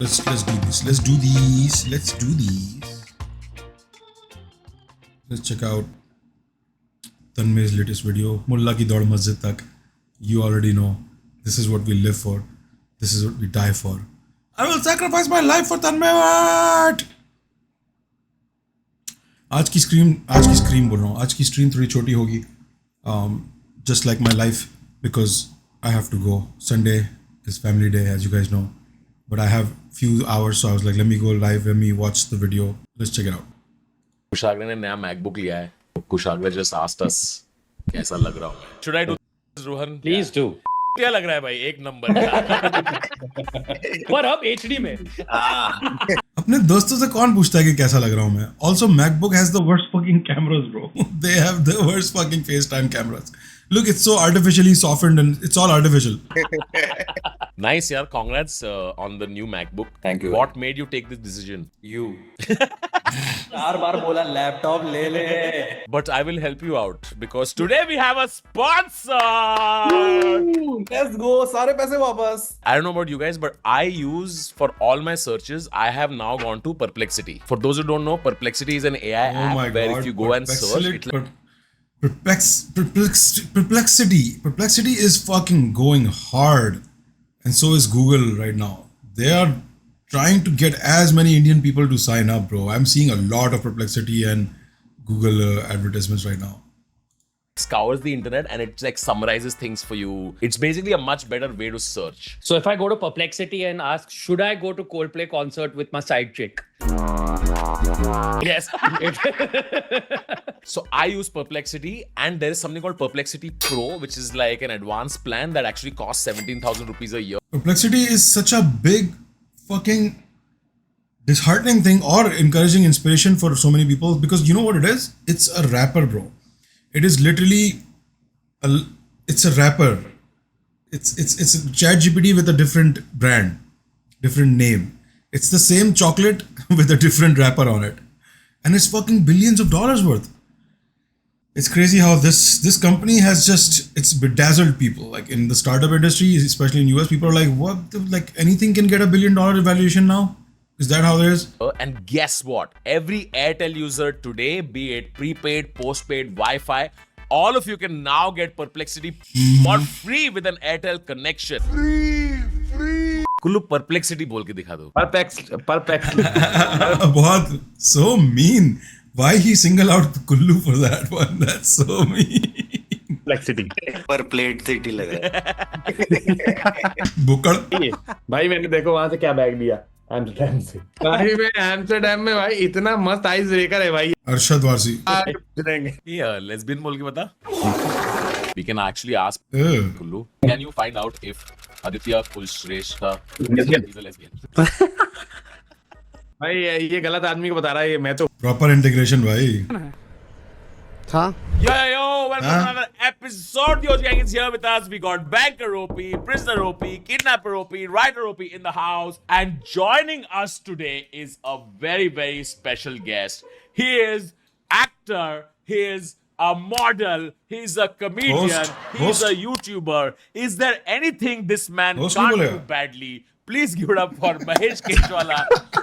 Let's do this. Let's do these. Let's do these. Let's check out Tanmay's latest video. Mulla ki Daud Masjid Tak. You already know. This is what we live for. This is what we die for. I will sacrifice my life for Tanmay Bhatt. आज की stream बोल रहा हूँ. आज की stream थोड़ी छोटी होगी. Just like my life, because I have to go. Sunday is family day, as you guys know. But I have few hours, so I was like, let me go live, let me watch the video. Let's check it out. कुशाग्र ने नया MacBook लिया है. कुशाग्र just asked us कैसा लग रहा हूँ. Should I do this, Rohan? Please do. क्या लग रहा है भाई? एक नंबर का. पर अब HD में. अपने दोस्तों से कौन पूछता है कि कैसा लग रहा हूँ मैं? Also, MacBook has the worst fucking cameras, bro. They have the worst fucking FaceTime cameras. Look, it's so artificially softened and it's all artificial. Nice, yaar. Congrats on the new MacBook. Thank you. What made you take this decision? You. बार बोला laptop ले ले. But I will help you out because today we have a sponsor. Let's go. सारे पैसे वापस. I don't know about you guys, but I use for all my searches. I have now gone to Perplexity. For those who don't know, Perplexity is an AI app where if you go and search, Perplexity is fucking going hard, and so is Google right now. They are trying to get as many Indian people to sign up, bro. I'm seeing a lot of Perplexity and Google advertisements right now. scours the internet and it like summarizes things for you. It's basically a much better way to search. So if I go to Perplexity and ask, should I go to Coldplay concert with my side chick? Yes. So I use Perplexity and there is something called Perplexity Pro, which is like an advanced plan that actually costs 17,000 rupees a year. Perplexity is such a big fucking disheartening thing or encouraging inspiration for so many people because you know what it is? It's a rapper, bro. It is literally it's a rapper. It's ChatGPT with a different brand, different name. It's the same chocolate with a different wrapper on it. And it's fucking billions of dollars worth. It's crazy how this company has it's bedazzled people. Like in the startup industry, especially in US, people are like, what? Like anything can get $1 billion valuation now? Is that how it is? And guess what? Every Airtel user today, be it prepaid, postpaid, Wi-Fi, all of you can now get Perplexity for free with an Airtel connection. Free. Kullu Perplexity बोल के दिखा दो. Perplexity. बहुत so mean. Why he single out Kullu for that one? That's so mean. Perplexity. पर plate city लग रहा है. बुकड़. भाई मैंने देखो वहां से क्या बैग लिया एम्स्टर्डम से. भाई मैं एम्स्टर्डम में भाई इतना मस्त आइस ब्रेकर है भाई. अरशद वारसी. Yeah, lesbian बोल के बता. We can actually ask Ugh. Kullu. Can you find out if Aditya Kulshrestha is a lesbian? भाई ये गलत आदमी को बता रहा है. ये मैं तो Proper integration, भाई. Yo, welcome to another episode. Yo, gang is here with us. We got Banker OP, Prisoner OP, Kidnapper OP, Writer OP in the house. And joining us today is a very, very special guest. He is actor, he is a model, he's a comedian, he's a YouTuber. Is there anything this man can't do badly? Please give it up for Mahesh Keshwala,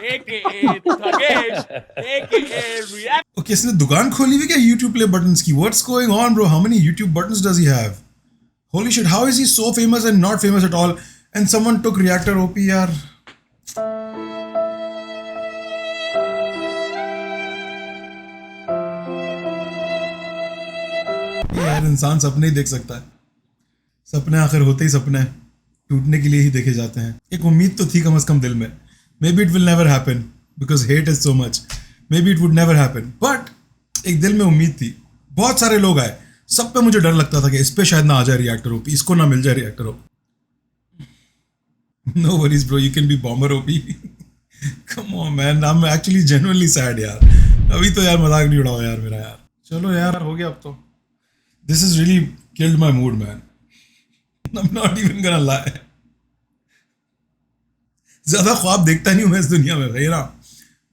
aka Thagesh, aka React. Okay, इसने दुकान खोली हुई क्या YouTube play buttons की? What's going on, bro? How many YouTube buttons does he have? Holy shit, how is he so famous and not famous at all? And someone took Reactor OP, यार. यार इंसान सपने ही देख सकता है. सपने आखिर होते ही सपने टूटने के लिए ही देखे जाते हैं. एक उम्मीद तो थी कम से कम दिल में. Maybe it will never happen because hate is so much. Maybe it would never happen. But एक दिल में उम्मीद थी. बहुत सारे लोग आए. सब पे मुझे डर लगता था कि इस पे शायद ना आ जाए रिएक्टर ओपी, इसको ना मिल जाए reactor OP. No worries bro, you can be bomber OP. Come on man, I'm actually genuinely sad यार. अभी तो यार मजाक नहीं उड़ाओ यार मेरा यार. चलो यार हो गया अब तो. This has really killed my mood, man. I'm not even gonna lie. ज्यादा ख्वाब देखता नहीं हूँ मैं इस दुनिया में भाई ना.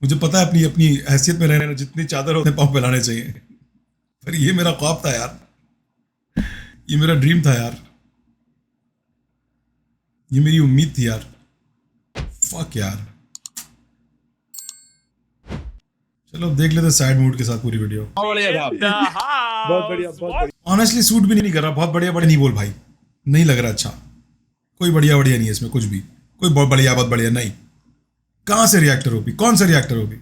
मुझे पता है अपनी अपनी हैसियत में रहने जितनी चादर होते पाँव फैलाने चाहिए. पर ये मेरा ख्वाब था यार. ये मेरा ड्रीम था यार. ये मेरी उम्मीद थी यार. फक यार. चलो अब देख लेते सैड मूड के साथ पूरी वीडियो। बहुत बढ़िया था। बहुत बढ़िया, बहुत बढ़िया। ऑनेस्टली सूट भी नहीं कर रहा, बहुत बढ़िया बढ़िया नहीं बोल भाई, नहीं लग रहा अच्छा, कोई बढ़िया बढ़िया नहीं है इसमें कुछ भी, कोई बहुत बढ़िया नहीं। कहां से रिएक्टर होगी, कौन सा रिएक्टर होगी,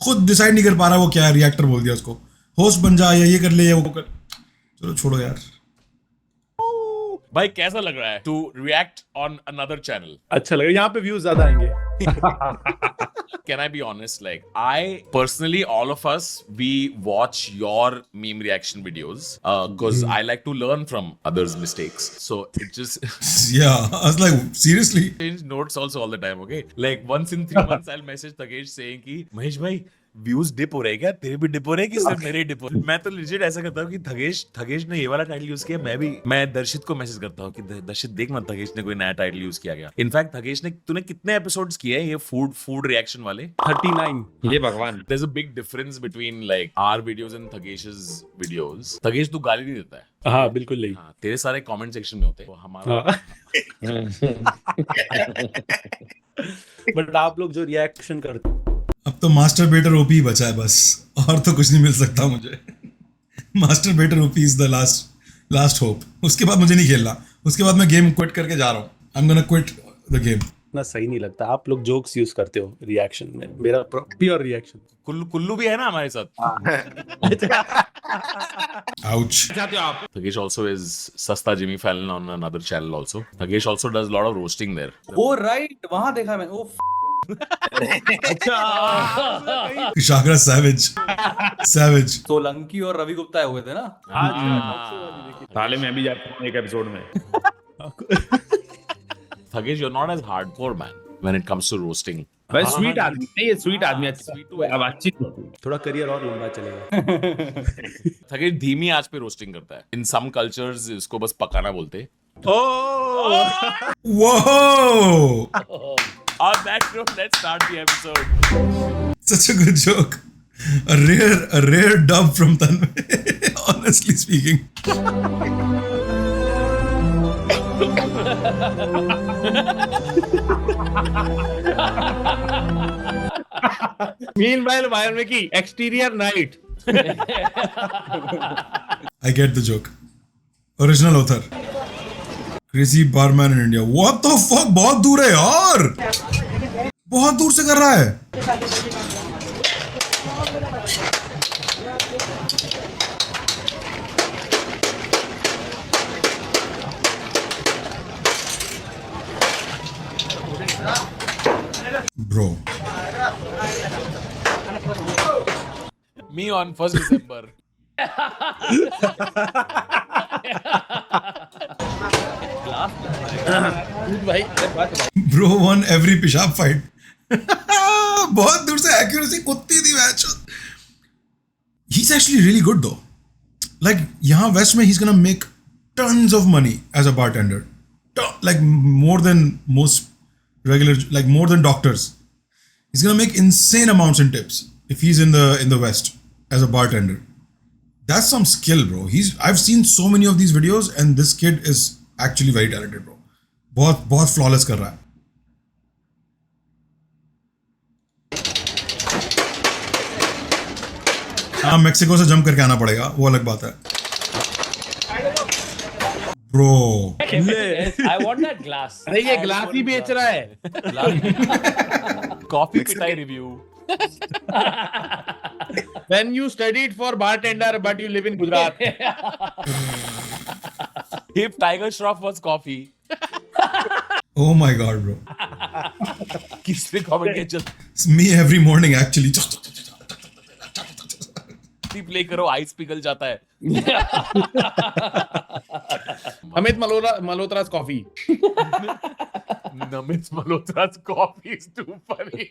खुद डिसाइड नहीं कर पा रहा वो क्या है, रिएक्टर बोल दिया उसको, होस्ट बन जा या ये कर ले या वो कर, चलो छोड़ो यार। भाई कैसा लग रहा है to react on another channel? अच्छा लगा, यहाँ पे व्यूज ज्यादा आएंगे। Can I be honest? Like, I personally, all of us, we watch your meme reaction videos because I like to learn from others' mistakes. So it just Yeah, I was like seriously. change notes also all the time. Okay, like once in 3 months, I'll message Takesh saying कि महेश भाई views dip हो रहे हैं क्या, तेरे भी dip हो रहे हैं कि सिर्फ मेरे डिप हो रहे हैं? मैं तो लिजिट ऐसा करता हूँ कि थगेश ने ये वाला टाइटल यूज किया, मैं दर्शित को मैसेज करता हूँ कि दर्शित देख मत, थगेश ने कोई नया टाइटल यूज किया गया। इनफैक्ट थगेश ने, तूने कितने एपिसोड्स किए हैं ये फूड रिएक्शन वाले? 39। ये भगवान। There's a big difference between like our videos and Thagesh's videos. Thagेश तू गाली नहीं देता है। हाँ बिल्कुल नहीं। हाँ, तेरे सारे कमेंट सेक्शन में होते हैं, वो हमारा बट आप लोग जो रिएक्शन करते अब तो मास्टर बेटर ओपी बचा है बस, और तो कुछ नहीं मिल सकता मुझे। Master better OP is the last hope. उसके बाद मुझे नहीं खेलना, उसके बाद मैं गेम क्विट करके जा रहा हूँ। I am gonna quit the game. ना सही नहीं लगता, आप लोग जोक्स यूज करते हो रिएक्शन में, मेरा प्योर रिएक्शन। कुल्लू भी है ना हमारे साथ। Ouch. Thagesh also is Sasta Jimmy Fallon on another channel also. Thagesh also does a lot of roasting there. Oh right, वहां देखा मैंने। ओ शागरा सैवेज। सोलंकी और रवि गुप्ता हुए थे ना। साले मैं भी जाता हूँ एक एपिसोड में। Thagesh, you're not as hardcore man when it comes to roasting. भाई स्वीट आदमी है ये, स्वीट आदमी है, Sweet है। अब अच्छी थोड़ा करियर और लंबा चलेगा। Thagesh धीमी आंच पे रोस्टिंग करता है। In some cultures इसको बस पकाना बोलते हैं। Whoa! On that note, let's start the episode. Such a good joke. A rare dub from Tanmay. Honestly speaking. Meanwhile, Valmiki, exterior night. I get the joke. Original author. Crazy barman in India. What the fuck? बहुत दूर है यार. बहुत दूर से कर रहा है. Bro. Me on 1st December. Bro won every पेशाब fight. बहुत दूर से accuracy कुत्ती थी match. He's actually really good though. Like यहाँ West में he's gonna make tons of money as a bartender. Like more than most regular, like more than doctors. He's gonna make insane amounts in tips if he's in the West as a bartender. That's some skill, bro. I've seen so many of these videos and this kid is actually very talented, bro. बहुत flawless कर रहा है. हाँ, Mexico से jump करके आना पड़ेगा, वो अलग बात है. Bro. I want that glass. अरे ये ग्लास ही बेच रहा है. Coffee पिटाई review. When you studied for bartender but you live in Gujarat. If Tiger Shroff was coffee. Oh my god, bro. किसने comment किया? चल It's me every morning actually. Play करो, आइस पिघल जाता है. Amit Malhotra's coffee. Namit Malhotra's coffee is too funny.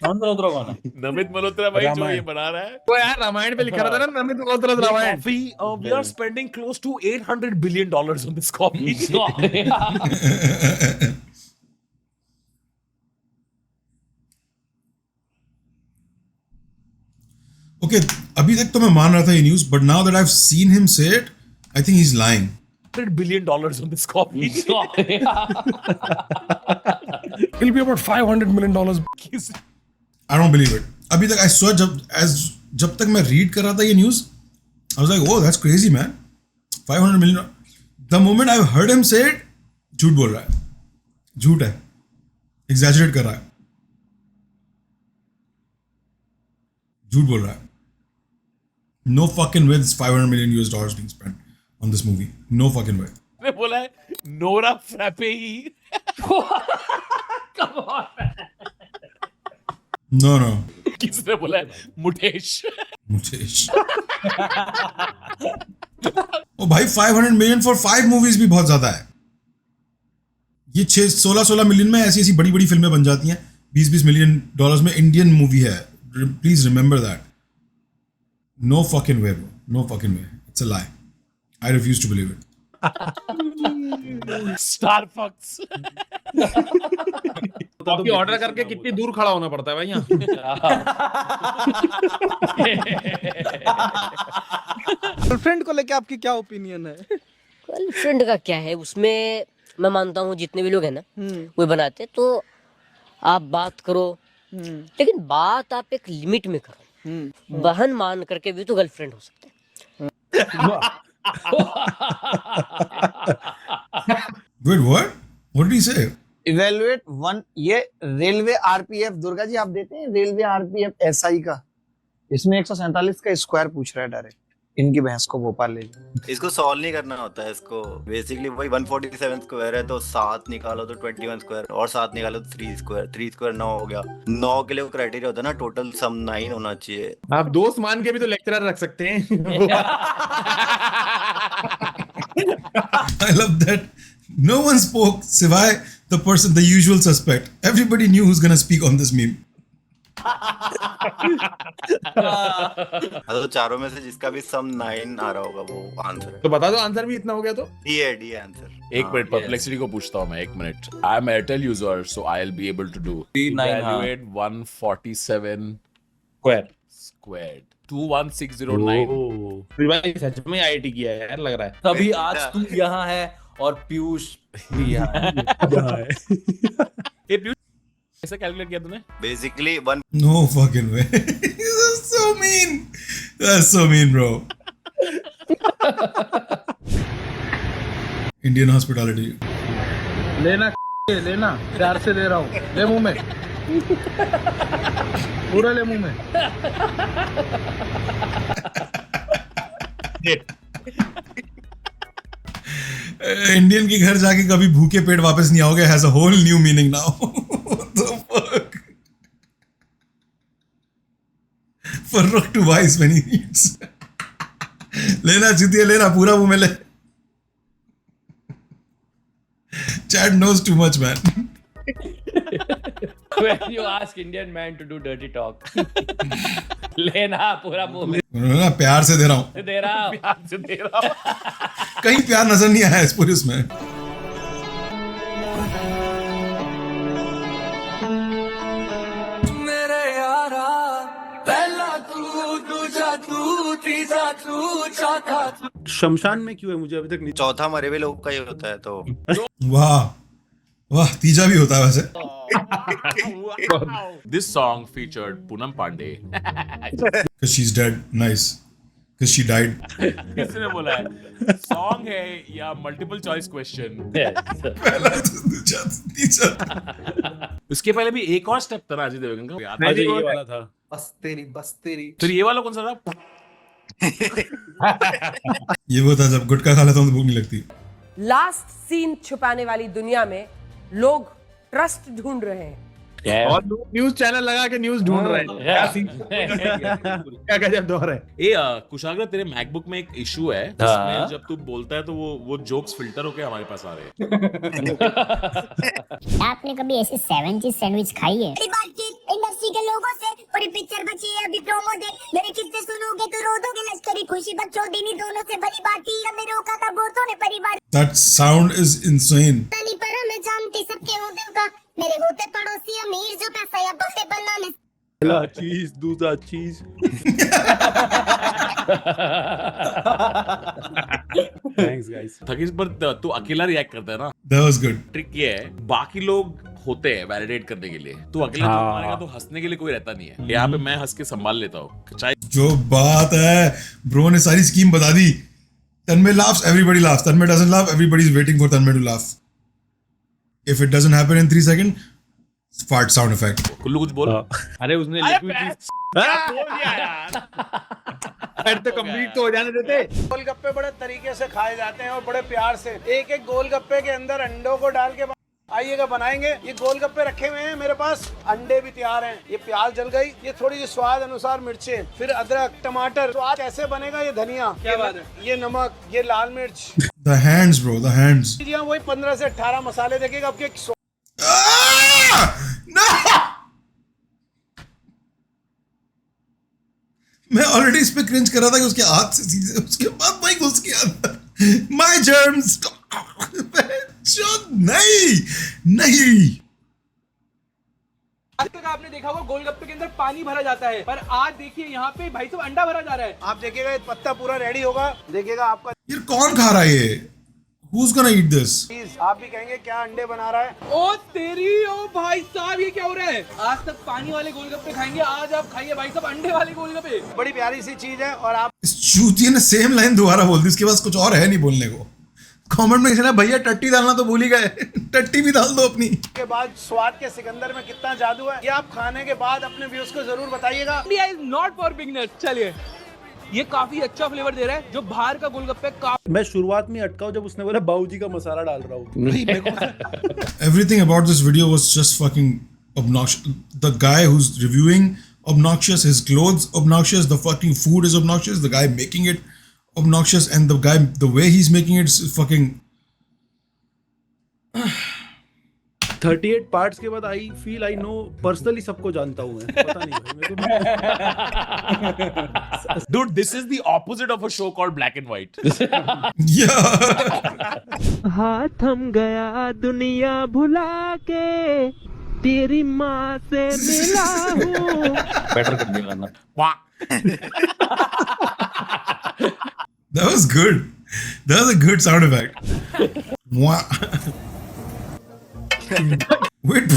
कौन सा उतरा कौन है? नमित मल्होत्रा भाई जो ये बना रहा है. वो यार रामायण पे लिखा रहता है ना, Amit Malhotra's Ramayan. Coffee, we are spending close to $800 billion on this coffee. Okay, अभी तक तो मैं मान रहा था ये news, but now that I've seen him say it, I think he's lying. $100 billion on this coffee. It'll be about $500 million. I don't believe it. अभी तक I saw जब तक मैं read कर रहा था ये news, I was like, oh, that's crazy, man. 500 million. The moment I've heard him say it, झूठ बोल रहा है, झूठ है, exaggerate कर रहा है, झूठ बोल रहा है. No fucking way, it's $500 million being spent on this movie. No fucking way. ने बोला है नोरा फ्रैपे. No. किसने बोला है? मुकेश. ओ भाई 500 million for 5 movies भी बहुत ज्यादा है. ये 16 मिलियन में ऐसी बड़ी बड़ी फिल्में बन जाती हैं. 20 मिलियन डॉलर्स में इंडियन मूवी है. Please remember that. No fucking way, bro. No fucking way. It's a lie. I refuse to believe it. Starbucks. Coffee order करके कितनी दूर खड़ा होना पड़ता है भाई यहाँ. गर्लफ्रेंड को लेके आपकी क्या ओपिनियन है? गर्लफ्रेंड का क्या है, उसमें मैं मानता हूँ जितने भी लोग हैं ना वो बनाते, तो आप बात करो, लेकिन बात आप एक लिमिट में करो. बहन मान करके भी तो गर्लफ्रेंड हो सकता है. Wait, what? What did he say? Evaluate one, ये रेलवे आरपीएफ, दुर्गा जी आप देते हैं रेलवे आरपीएफ एसआई का, इसमें 147 का स्क्वायर पूछ रहा है डायरेक्ट. इनकी भैंस को भोपाल ले जाओ. इसको सॉल्व नहीं करना होता है. इसको बेसिकली वही 147 स्क्वायर है, तो 7 निकालो तो 21 स्क्वायर, और 7 निकालो तो 3 स्क्वायर. 3 स्क्वायर 9 हो गया. 9 के लिए क्राइटेरिया होता है ना, टोटल सम 9 होना चाहिए. आप दोस्त मान के भी तो लेक्चरर रख सकते हैं. I love that. No one spoke, सिवाय the person, the usual suspect. Everybody knew who's gonna speak on this meme. तो चारों में से जिसका भी सम 9 आ रहा होगा वो आंसर है. तो बता दो आंसर भी इतना हो गया तो. डी है आंसर. एक मिनट, परप्लेक्सिटी को पूछता हूँ मैं. एक मिनट. I am Airtel user, so I will be able to do evaluate 147 squared 21609. भाई सच में आईआईटी किया है यार, लग रहा है. तभी आज तू यहाँ है और पीयूष भी यहाँ है. ये पीयूष कैसे कैलकुलेट किया तूने? Basically No fucking way. That's so mean. That's so mean, bro. Indian hospitality. लेना प्यार से दे रहा हूँ, ले मुंह में, पूरा ले मुंह में. इंडियन के घर जाके कभी भूखे पेट वापस नहीं आओगे has a whole new meaning now. What the fuck? Farrukh to Vice when he eats. लेना चुतिया, लेना पूरा मुंह में ले. Chad knows too much, man. When you ask Indian man to do dirty talk, लेना पूरा मुंह में. ना प्यार से दे रहा हूँ. दे रहा हूँ. प्यार से दे रहा हूँ. कहीं प्यार नजर नहीं आया इस पूरे उसमें. शमशान में क्यों है मुझे अभी तक नहीं. चौथा मरे हुए लोग का ही होता है. तो वाह वाह, तीजा भी होता है वैसे. This song featured Poonam Pandey. Because she's dead. Nice. Because she died. किसने बोला है? Song है या multiple choice question? पहला तो तीजा. उसके पहले भी एक और स्टेप था ना अजय देवगन का. याद नहीं, है? ये वाला था. बस तेरी. फिर ये वाला कौन सा था? ये वो था जब गुटखा खा लेता हूँ तो भूख नहीं लगती. लास्ट सीन छुपाने वाली दुनिया में लोग ट्रस्ट ढूंढ रहे हैं. और न्यूज चैनल लगा के न्यूज ढूंढ रहे हैं. क्या गजब दौर है. ए कुशाग्र, तेरे मैकबुक में एक इशू है जिसमें जब तू बोलता है तो वो जोक्स फिल्टर होके हमारे पास आ रहे हैं. आपने कभी ऐसी 7 चीज सैंडविच खाई है? इंडस्ट्री के लोगों से पूरी पिक्चर बची है, अभी प्रोमो देख, मेरे किस्से सुनोगे तो रो दोगे. लश्करी खुशी बच्चों दिनी दोनों से भली बात की, हमें रोका था गोरतों ने परिवार. That sound is insane. तनी पर मैं जानती सबके हूँ दिल का, मेरे होते पड़ोसी अमीर जो पैसा या बसे बनाने. पहला चीज, दूसरा चीज. Thanks guys. थकीस पर तू अकेला रिएक्ट करता है ना, That was good. ट्रिक ये है, बाकी लोग होते हैं वैलिडेट करने के लिए, तू अकेला जोक मारेगा तो हंसने के लिए कोई रहता नहीं है। यहाँ पे मैं हंस के संभाल लेता हूँ, चाहे जो बात है, ब्रो ने सारी स्कीम बता दी। Tanmay laughs, everybody laughs. Tanmay doesn't laugh, everybody is waiting for Tanmay to laugh. If it doesn't happen in 3 seconds, fart sound effect. Kullu कुछ बोल। अरे उसने लिक्विड चीज क्या बोल दिया यार। फिर तो कंप्लीट तो हो जाने देते। गोलगप्पे बड़े तरीके से खाए जाते हैं और बड़े प्यार से। एक एक गोलगप्पे के अंदर अंडों को डाल के आइएगा बनाएंगे। ये गोलगप्पे रखे हुए हैं मेरे पास, अंडे भी तैयार हैं। ये प्याज जल गई, ये थोड़ी सी स्वाद अनुसार मिर्चें, फिर अदरक, टमाटर। स्वाद कैसे बनेगा, ये धनिया, क्या बात है, ये नमक, ये लाल मिर्च। The hands, bro, the hands. जी हाँ, वही 15 से 18 मसाले देखिएगा आपके। Ah! No! मैं ऑलरेडी इस पे क्रिंज कर रहा था कि उसके हाथ से सीधे, उसके बाद भाई घुस गया अंदर। My germs. नहीं, नहीं। आज तक आपने देखा होगा गोलगप्पे के अंदर पानी भरा जाता है, पर आज देखिए यहाँ पे भाई साहब अंडा भरा जा रहा है। आप देखिएगा ये पत्ता पूरा रेडी होगा, देखिएगा आपका। यार कौन खा रहा है ये? Who's gonna eat this? आप भी कहेंगे क्या अंडे बना रहा है। ओ तेरी, ओ भाई साहब ये क्या हो रहा है। आज तक पानी वाले गोलगप्पे खाएंगे, आज आप खाइए भाई साहब अंडे वाले गोलगप्पे। बड़ी प्यारी सी चीज है। और आप इस चूतिए ने सेम लाइन दोबारा बोल दी, उसके पास कुछ और है नहीं बोलने को। कमेंट में किसी ने भैया टट्टी डालना तो भूल ही गए। टट्टी भी डाल दो अपनी। के बाद स्वाद के सिकंदर में कितना जादू है, ये आप खाने के बाद अपने व्यूअर्स को जरूर बताइएगा। India is not for beginners. चलिए, ये काफी अच्छा फ्लेवर दे रहा है, जो बाहर का गोलगप्पे का। मैं शुरुआत में अटका हूं जब उसने बोला बाबूजी का मसाला डाल रहा हूँ। Everything about this video was just fucking obnoxious. The guy who's reviewing, obnoxious. His clothes, obnoxious. The fucking food is obnoxious. The guy making it, obnoxious. And the guy, the way he's making it is fucking... 38 parts के बाद I feel I know personally सबको जानता हूँ मैं। पता नहीं भाई मेरे को। Dude, this is the opposite of a show called Black and White. Yeah. हाथ थम गया दुनिया भुला के, तेरी माँ से मिला हूँ। बेटर कर दिया गाना। वाह। That was good. That was a good sound effect. Mwah. Wait.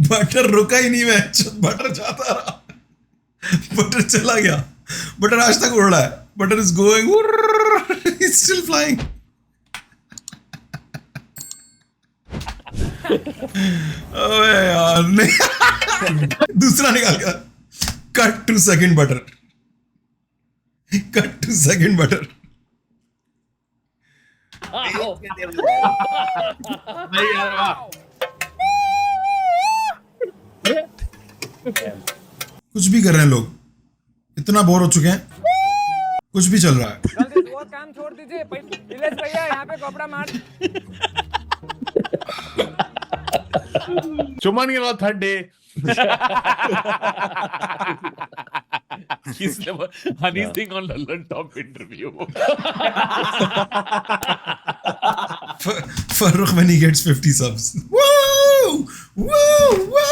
Butter रुका ही नहीं, मैं बटर जाता रहा, बटर चला गया, बटर आज तक उड़ रहा है, butter is going, is still flying. अबे यार नहीं। दूसरा निकाल गया। Cut to second butter, cut to second butter. कुछ भी कर रहे हैं लोग, इतना बोर हो चुके हैं, कुछ भी चल रहा है। वो काम छोड़ दीजिए भैया, यहाँ पे कपड़ा मार। चुमन के बाद third day. Honey Singh on London Top interview. Farrukh when he gets 50 subs. Woo! Woo! Woo!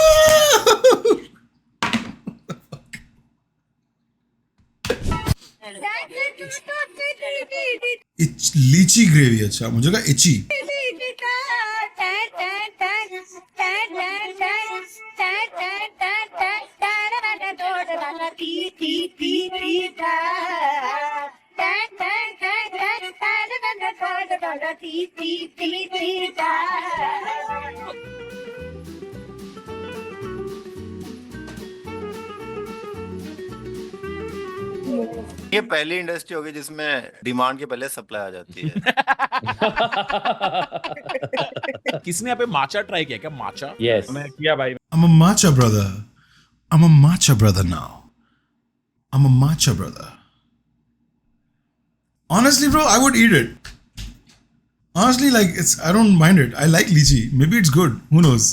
लीची ग्रेवी, अच्छा मुझे कहा इची। ये पहली इंडस्ट्री होगी जिसमें डिमांड के पहले सप्लाई आ जाती है। किसने यहाँ पे माचा ट्राई किया क्या? माचा? यस, मैं किया भाई। I'm a matcha brother. I'm a matcha brother now. I'm a matcha brother. Honestly, bro, I would eat it. Honestly, like I don't mind it. I like lychee. Maybe it's good. Who knows?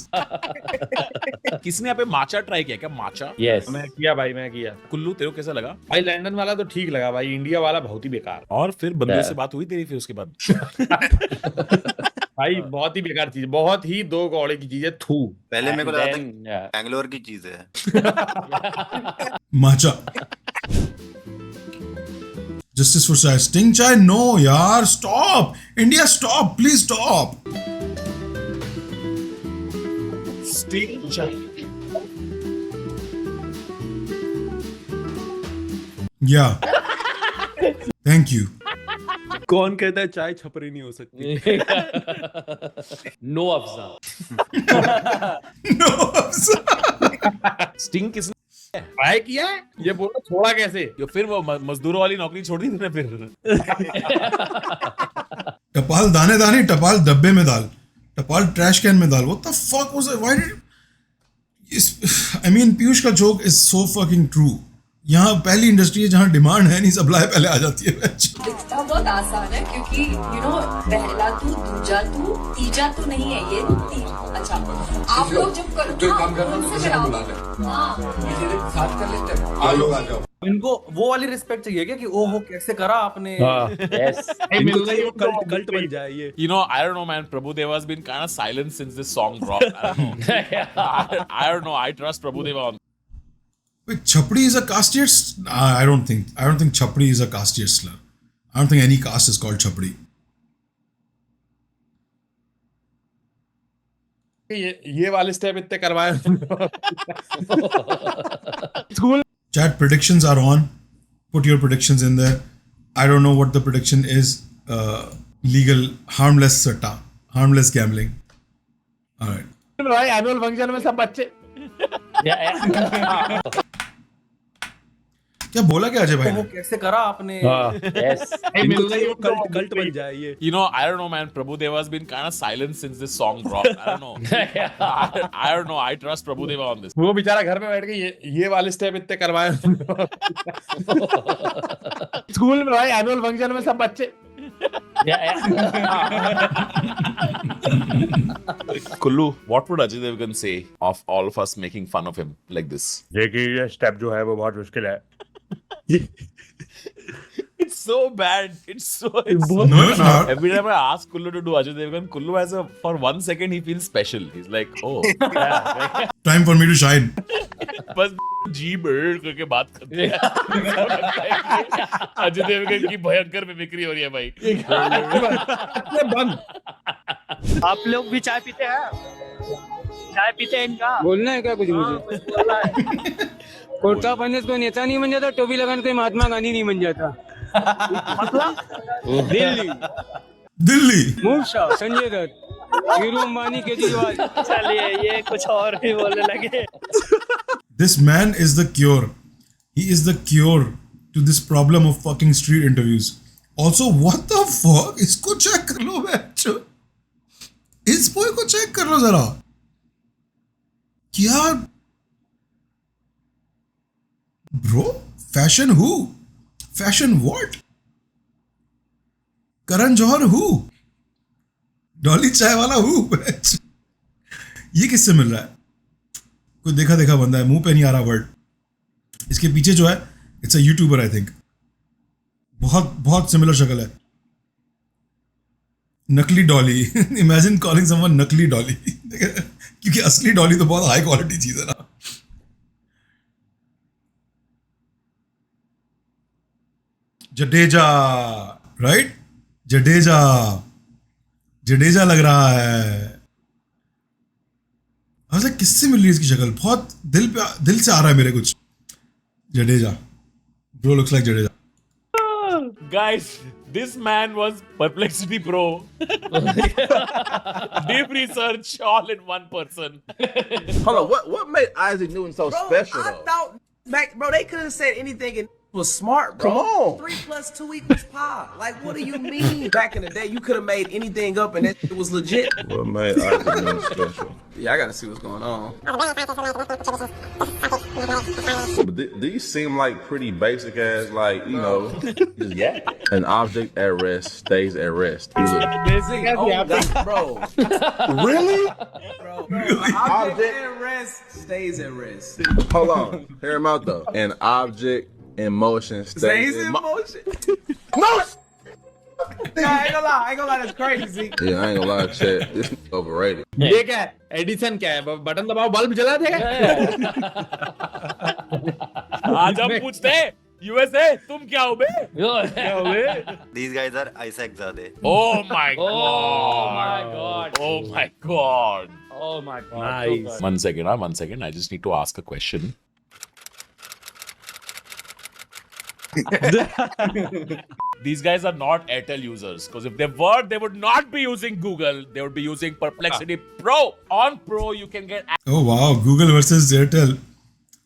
किसने यहाँ पे माचा try किया क्या? माचा? Yes, मैं किया भाई, मैं किया। कुल्लू तेरे को कैसा लगा? भाई लंदन वाला तो ठीक लगा भाई, इंडिया वाला बहुत ही बेकार। और फिर बंदे से बात हुई तेरी फिर उसके बाद? भाई बहुत ही बेकार चीज, बहुत ही दो कौड़े की चीज है, थू। पहले मेरे को And लगा then, था बैंगलोर की चीज है। माचा। Justice for Chai. Sting Chai? No, yaar. Stop. India, stop. Please stop. Sting Chai. Yeah. Thank you. कौन कहता है चाय छपरी नहीं हो सकती? नो अफजा। No. Sting किसने ट्राई किया है, ये बोलो छोड़ा कैसे? यो फिर वो मजदूरों वाली नौकरी छोड़ दी तूने फिर? टपाल दाने दाने, टपाल डब्बे में डाल, टपाल ट्रैश कैन में डाल. What the fuck was it? Why did? I mean, Piyush का joke is so fucking true. यहाँ पहली इंडस्ट्री है जहाँ डिमांड है नहीं, सप्लाई पहले आ जाती है. लिखना बहुत आसान है क्योंकि पहला तू, दूजा तू, तीजा तो नहीं है ये. अच्छा आप लोग जब करो इनको वो वाली रिस्पेक्ट चाहिए क्या कि ओहो कैसे करा आपने. कल्ट बन जाए ये. I don't know, man. Prabhudeva has been kind of silent since this song dropped. I don't know. I don't know. I trust Prabhudeva on. Wait, Chapri is a casteist? I don't think Chapri is a casteist slur. I don't think any caste is called Chapri. ये वाले step इतने करवाए. School. Chat, predictions are on. Put your predictions in there. I don't know what the prediction is. Legal, harmless satta, harmless gambling. All right. भाई annual function में सब बच्चे. क्या बोला क्या अजय भाई ने? कैसे करा आपने. कल्ट बन जाए ये. I don't know, man. Prabhudeva has been kind of silent since this song dropped. I don't know. I don't know. I trust Prabhudeva on this. वो बेचारा घर में बैठ के ये वाले स्टेप इतने करवाए. स्कूल में भाई एनुअल फंक्शन में सब बच्चे. Kullu, what would Ajay Devgan say of all of us making fun of him like this? ये स्टेप जो है वो बहुत मुश्किल है. It's so bad. It's so. No, it's not. Every time I ask Kullu to do Ajay Devgan, Kullu has for 1 second he feels special. He's like, oh, Time for me to shine. बस जी bird करके बात करते हैं. अजय देवगन की भयंकर mimicry हो रही है भाई. आप लोग भी चाय पीते हैं? चाय पीते हैं इनका? बोलना है क्या कुछ मुझे? कोटा बनने कोई नेता नहीं बन जाता, टोपी लगाने कोई महात्मा गांधी नहीं बन जाता. मतलब? दिल्ली. मूर्छा, संजय दत्त, हीरू अंबानी, केजरीवाल. चलिए ये कुछ और भी बोलने लगे. This man is the cure. He is the cure to this problem of fucking street interviews. Also, what the fuck? इसको चेक कर लो बच्चों. इस बॉय को चेक कर लो जरा. क्या? Bro, fashion who? Fashion what? Karan Johar who? Dolly चाय वाला who? ये किससे मिल रहा है? कोई देखा देखा बंदा है, मुंह पे नहीं आ रहा वर्ड. इसके पीछे जो है it's a YouTuber I think. बहुत बहुत सिमिलर शक्ल है. नकली डॉली. इमेजिन कॉलिंग समवन नकली डॉली. क्योंकि असली डॉली तो बहुत हाई क्वालिटी चीज है ना. जडेजा, राइट? जडेजा लग रहा है. अच्छा किससे मिल रही है इसकी शक्ल? बहुत दिल से आ रहा है मेरे कुछ. Jadeja. Bro looks like Jadeja. Guys, this man was Perplexity Pro. Deep research all in one person. Hold on, what made Isaac Newton so special though? I thought, bro, they could have said anything and was smart, bro. Come on. 3 + 2 = 5. Like, what do you mean? Back in the day, you could have made anything up and it was legit. What made Isaac Newton special? Yeah, I gotta see what's going on. But these seem like pretty basic as, like, you know, just an object at rest stays at rest. Basic as bro. Really? Bro, object at rest stays at rest. Hold on, hear him out though. An object in motion stays in motion. No. I ain't gonna lie, that's crazy. Yeah, I ain't gonna lie, Chet. This is overrated. ये क्या है? Edison क्या है? Button दबाओ bulb जला देगा? आज हम पूछते हैं यूएसए तुम क्या हो बे? क्या हो बे? These guys are Isaac Zade. Oh my god. Oh my god. Oh my god. Oh my god. Nice. One second. I just need to ask a question. These guys are not Airtel users, because if they were, they would not be using Google. They would be using Perplexity Pro. On Pro, you can get Oh wow, Google versus Airtel.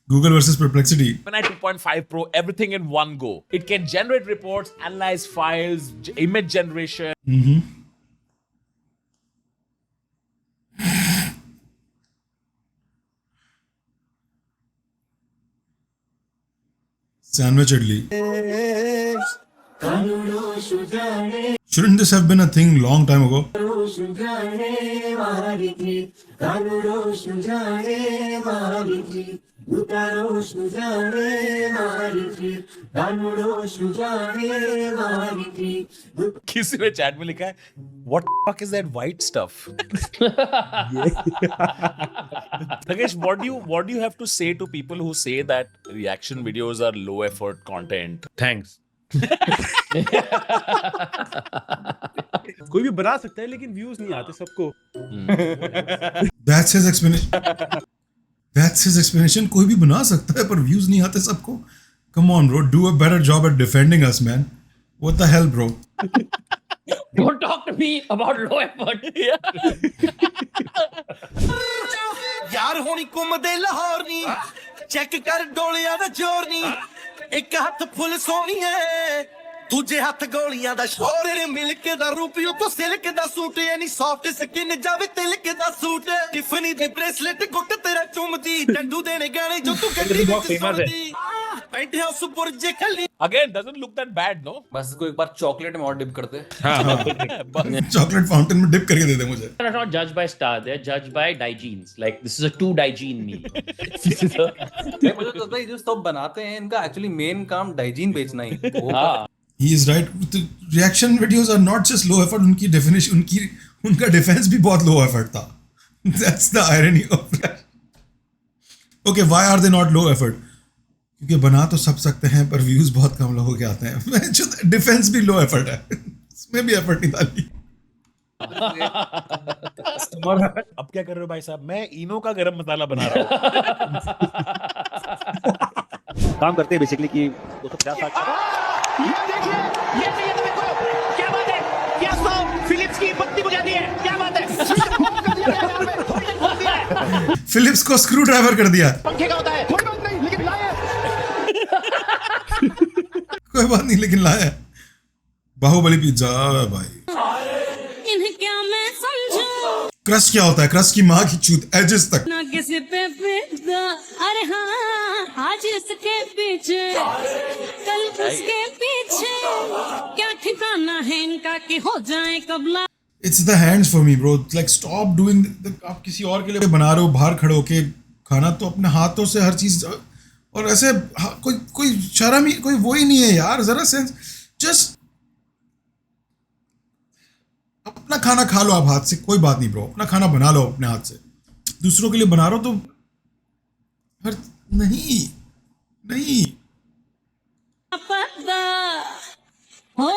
Google versus Perplexity. Gemini 2.5 Pro, everything in one go. It can generate reports, analyze files, image generation. Sandwich idli. Shouldn't this have been a thing long time ago? किसी ने chat में लिखा है What the fuck is that white stuff? Takesh, what do you have to say to people who say that reaction videos are low effort content? Thanks. कोई भी बना सकता है लेकिन व्यूज नहीं आते सबको. That's his explanation. That's his explanation. कोई भी बना सकता है पर views नहीं आते सबको. Come on, bro. Do a better job at defending us, man. What the hell, bro? Don't talk to me about low effort. यार होनी घुमदे लाहौर नी चेक कर डोलियां दा जोर नी एक हथ फुल सोहणीए दूजे हथ गोलियां दा शोर ने मिल्क दा रूपियो तो सिल्क दा सूट यानी सॉफ्ट स्किन जावे तिलक दा सूट टिफनी दी ब्रेसलेट गुੱਟ तेरा चुमदी डंडू देने गाने जो तू गड्डी विच सुनदी पेंट हाउस बुर्ज खली Again, doesn't look that bad, no? बस इसको एक बार चॉकलेट में और डिप करते. चॉकलेट फाउंटेन में डिप करके दे दे मुझे. They're not judged by star, they're judged by Digenes. Like, this is a 2 Digene meal. मुझे तो लगता है जो सब बनाते हैं इनका एक्चुअली मेन काम डाइजीन बेचना ही. हाँ. He is right. The reaction videos are not just low effort. उनका defense भी बहुत low effort था. That's the irony of that. Okay, why are they not low effort? क्योंकि बना तो सब सकते हैं पर व्यूज बहुत कम लोगों के आते हैं. डिफेंस भी लो एफर्ट है. इसमें भी एफर्ट नहीं डाली. अब क्या कर रहे हो भाई साहब? मैं इनो का गरम मसाला बना रहा हूँ. काम करते हैं बेसिकली कि 250 क्या बात है क्या फिलिप्स की बत्ती बुझा दी है क्या बात है फिलिप्स को स्क्रू ड्राइवर कर दिया. पंखे का होता है कोई बात नहीं लेकिन लाया कोई बात नहीं लेकिन लाया. बाहुबली पिज्जा भाई. इन्हें क्या मैं समझूं क्रस्ट क्या होता है? क्रस्ट की माँ की चूत एजेस तक. ना किसी पे फिदा अरे हाँ आज इसके पीछे कल उसके पीछे क्या ठिकाना है इनका कि हो जाए कबला. It's the hands for me, bro. Like stop doing आप किसी और के लिए बना रहे हो बाहर खड़े होके खाना तो अपने हाथों से हर चीज और ऐसे कोई शर्म ही कोई वो ही नहीं है यार. जरा सेंस जस्ट अपना खाना खा लो आप हाथ से. कोई बात नहीं ब्रो. अपना खाना बना लो अपने हाथ से. दूसरों के लिए बना रहे हो तो हर नहीं हो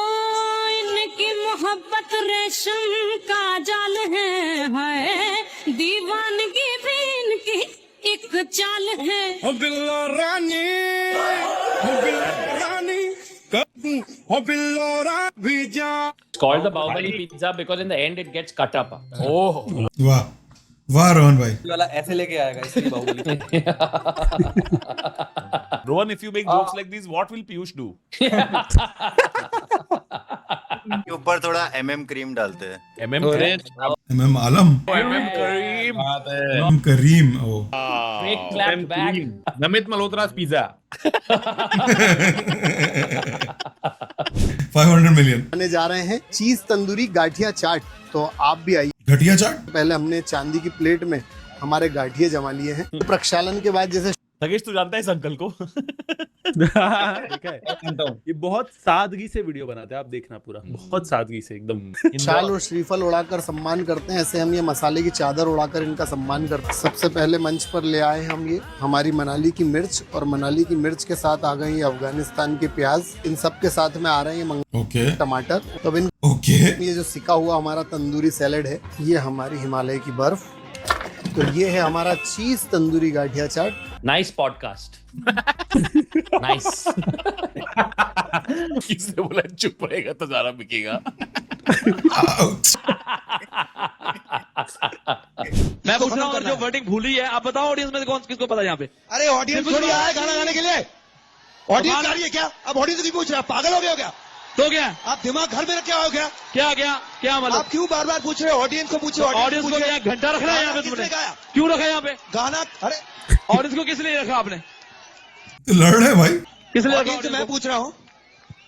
इनकी मोहब्बत रेशम का जाल है दीवानगी भी इनकी एक चाल है. हो बिल्लो रानी हो बिल्लो रानी जा. It's called the Bahubali pizza because in the end it gets cut up. Oh. वाह रोहन भाई. वाला ऐसे लेके आएगा इसलिए Baahubali. Rohan, if you make jokes like these, what will Piyush do? ऊपर थोड़ा MM क्रीम डालते हैं. MM MM Alam. MM Karim. MM Karim. ओ. Fake clap back. नमित मल्होत्रा's पिज्जा. 500 मिलियन. आने जा रहे हैं चीज तंदूरी गाठिया चाट. तो आप भी आइए. घटिया चाट. पहले हमने चांदी की प्लेट में हमारे गाठिए जमा लिए हैं. प्रक्षालन के बाद जैसे तगेश तू जानता है इस अंकल को? देखा है? ये बहुत सादगी से वीडियो बनाते हैं, आप देखना पूरा बहुत सादगी से एकदम। शाल और श्रीफल उड़ाकर सम्मान करते हैं, ऐसे हम ये मसाले की चादर उड़ाकर इनका सम्मान करते हैं। सबसे पहले मंच पर ले आए हम ये हमारी मनाली की मिर्च, और मनाली की मिर्च के साथ आ गई ये अफगानिस्तान के प्याज। इन सब के साथ में आ रहे हैं ये टमाटर। तो इन ये जो सिका हुआ हमारा तंदूरी सैलेड है, ये हमारी हिमालय की बर्फ, तो ये है हमारा cheese tandoori gathiya chaat. Nice podcast. Nice. किसने बोला चुप रहेगा तो ज्यादा बिकेगा? मैं पूछ रहा हूँ जो वर्डिंग भूली है, आप बताओ ऑडियंस में से कौन किसको पता है यहाँ पे? अरे ऑडियंस थोड़ी आया गाना गाने के लिए, ऑडियंस आ रही है क्या? अब ऑडियंस की पूछ रहा है, पागल हो गया हो क्या? तो क्या आप दिमाग घर में रखे हो क्या? क्या मतलब? आप क्यों बार बार पूछ रहे हो? ऑडियंस को पूछो। ऑडियंस को क्या घंटा रखना है यहाँ पे तुमने? क्यों रखा है यहाँ पे गाना? अरे ऑडियंस को किस लिए रखा आपने? लड़ रहे हैं भाई, किस लिए? ऑडियंस से मैं पूछ रहा हूँ,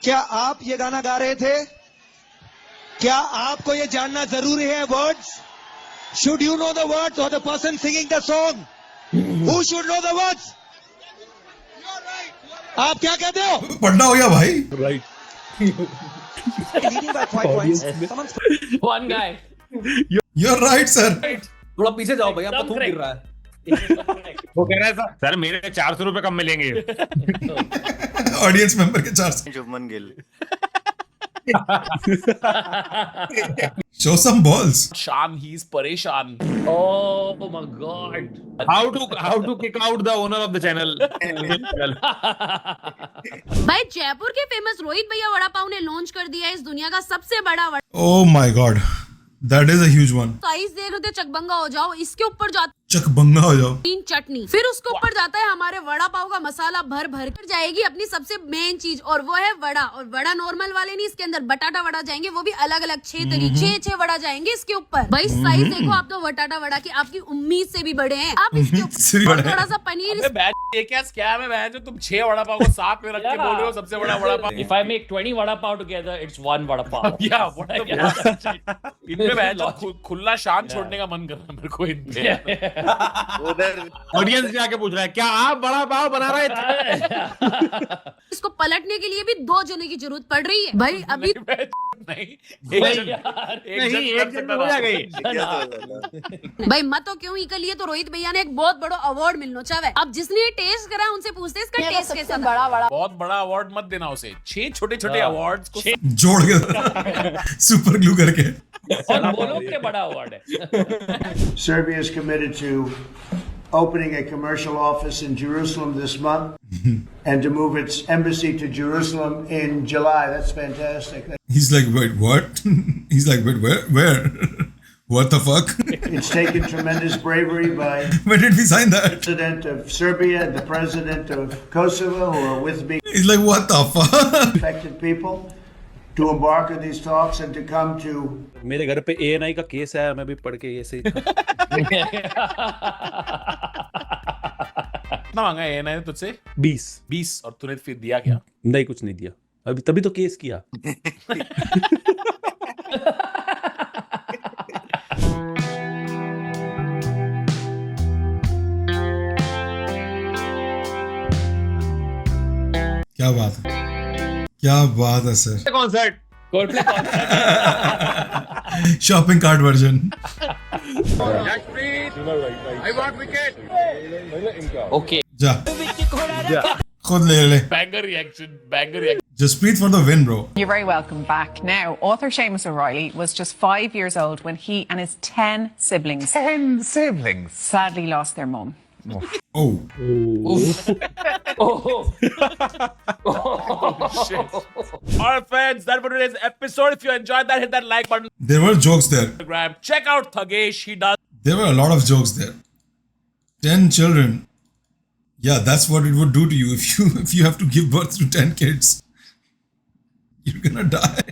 क्या आप ये गाना गा रहे थे? क्या आपको ये जानना जरूरी है words? Should you know the words और the person singing the song? Who should know the words? आप क्या कहते हो? पढ़ना हो गया भाई। Right. One guy. You're right, sir. थोड़ा पीछे जाओ भैया, आपका थूक गिर रहा है। वो कह रहा है सर मेरे 400 रुपए कम मिलेंगे। ऑडियंस मेंबर के 400। Shubman Gill. Show some balls. Shan, he's परेशान। Oh my God. How to kick out the owner of the channel? भाई जयपुर के फेमस रोहित भैया वड़ा पाव ने लॉन्च कर दिया इस दुनिया का सबसे बड़ा vada. Oh my God, that is a huge one. Size देख रहे थे, चकबंगा हो जाओ। इसके ऊपर जाती चकबंगा हो जाओ। तीन चटनी, फिर उसके ऊपर जाता है हमारे वड़ा पाव का मसाला भर भर कर जाएगी अपनी सबसे मेन चीज, और वो है वड़ा। और वड़ा नॉर्मल वाले नहीं, इसके अंदर बटाटा वड़ा जाएंगे, वो भी अलग अलग 6 तरीके 6 वड़ा जाएंगे इसके ऊपर। भाई साइज देखो आप, तो बटाटा वड़ा की आपकी उम्मीद से भी बड़े हैं आप। इसके ऊपर थोड़ा सा पनीर। ये क्या स्कैम है जो तुम 6 वड़ा पाव को साथ में रख के बोल रहे हो सबसे बड़ा vada pav? If I make 20 vada pav together, it's one vada pav. इनमें खुला शान छोड़ने का मन कर रहा है मेरे को इनपे। ऑडियंस जाके पूछ रहा है क्या आप बड़ा पाव बना रहे थे? इसको पलटने के लिए भी 2 जने की जरूरत पड़ रही है भाई अभी। भाई मत हो क्यों ही के लिए तो रोहित भैया ने एक बहुत बड़ा अवार्ड मिलना चाहे। अब जिसने ये टेस्ट करा उनसे पूछते इसका टेस्ट कैसा? बड़ा बड़ा बहुत बड़ा अवार्ड मत देना उसे, 6 छोटे-छोटे अवार्ड्स को जोड़ के सुपर ग्लू करके। और बोलो कि बड़ा अवार्ड है। Serbia is committed to opening a commercial office in Jerusalem this month and to move its embassy to Jerusalem in July. That's fantastic. He's like, wait, what? He's like, wait, where? What the fuck? It's taken tremendous bravery by When did we sign that? the president of Serbia and the president of Kosovo, who are with me. He's like, what the fuck? Affected people to embark on these talks and to come to. मेरे घर पे ANI का case है, मैं भी पढ़ के ऐसे ही। कितना मांगा है ANI ने तुझसे? 20 और तूने फिर दिया क्या? नहीं कुछ नहीं दिया, अभी तभी तो केस किया। क्या बात है, क्या बात है sir. Concert shopping cart version. Okay. जा खुद ले। Banger reaction. Jaspreet for the win, bro. You're very welcome back. Now, author Seamus O'Reilly was just 5 years old when he and his 10 siblings sadly lost their mum. Oh. Shit. Alright friends, that was today's episode. If you enjoyed that, hit that like button. There were jokes there. Check out Thagesh. He does. There were a lot of jokes there. 10 children. Yeah, that's what it would do to you if you have to give birth to 10 kids. You're gonna die.